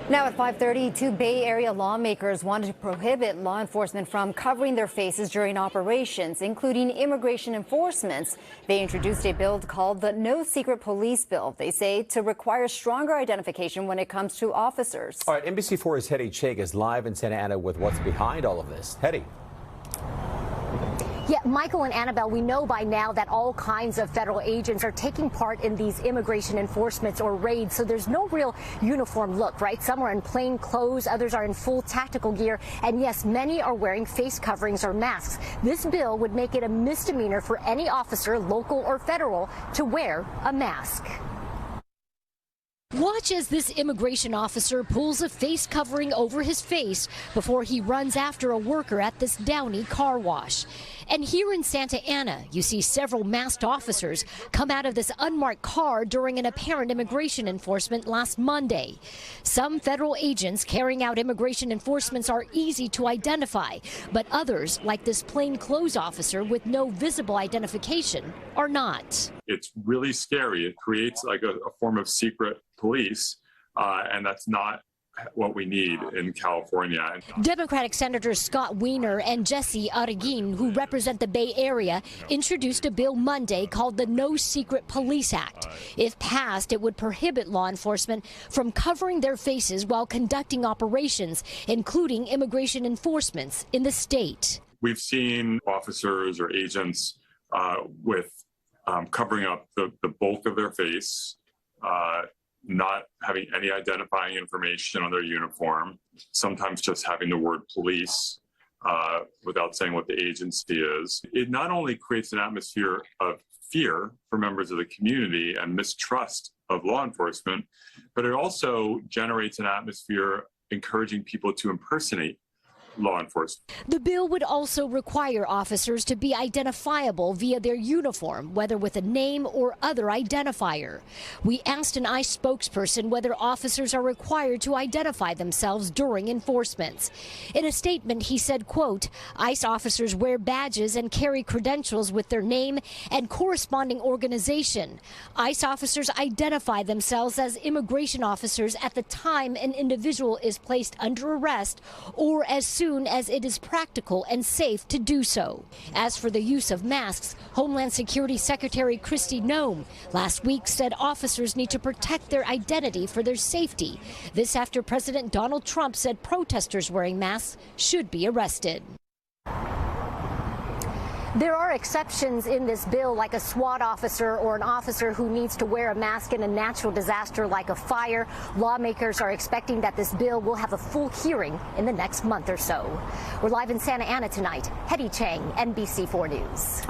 Now at 5:30, two Bay Area lawmakers wanted to prohibit law enforcement from covering their faces during operations, including immigration enforcement. They introduced a bill called the No Secret Police Bill. They say to require stronger identification when it comes to officers. All right, NBC4's Hetty Chang is live in Santa Ana with what's behind all of this. Hetty. Yeah, Michael and Annabelle, we know by now that all kinds of federal agents are taking part in these immigration enforcements or raids, so there's no real uniform look, right? Some are in plain clothes, others are in full tactical gear, and yes, many are wearing face coverings or masks. This bill would make it a misdemeanor for any officer, local or federal, to wear a mask. Watch as this immigration officer pulls a face covering over his face before he runs after a worker at this Downey car wash. And here in Santa Ana, you see several masked officers come out of this unmarked car during an apparent immigration enforcement last Monday. Some federal agents carrying out immigration enforcements are easy to identify, but others, like this plainclothes officer with no visible identification, are not. It's really scary. It creates like a form of secret police, and that's not what we need in California. Democratic Senators Scott Wiener and Jesse Arguin, who represent the Bay Area, introduced a bill Monday called the No Secret Police Act. If passed, it would prohibit law enforcement from covering their faces while conducting operations, including immigration enforcements in the state. We've seen officers or agents with covering up the bulk of their face, not having any identifying information on their uniform, sometimes just having the word police without saying what the agency is. It not only creates an atmosphere of fear for members of the community and mistrust of law enforcement, but it also generates an atmosphere encouraging people to impersonate law enforcement. The bill would also require officers to be identifiable via their uniform, whether with a name or other identifier. We asked an ICE spokesperson whether officers are required to identify themselves during enforcements. In a statement, he said, quote, ICE officers wear badges and carry credentials with their name and corresponding organization. ICE officers identify themselves as immigration officers at the time an individual is placed under arrest or as soon as it is practical and safe to do so. As for the use of masks, Homeland Security Secretary Kristi Noem last week said officers need to protect their identity for their safety. This after President Donald Trump said protesters wearing masks should be arrested. There are exceptions in this bill, like a SWAT officer or an officer who needs to wear a mask in a natural disaster like a fire. Lawmakers are expecting that this bill will have a full hearing in the next month or so. We're live in Santa Ana tonight. Hetty Chang, NBC4 News.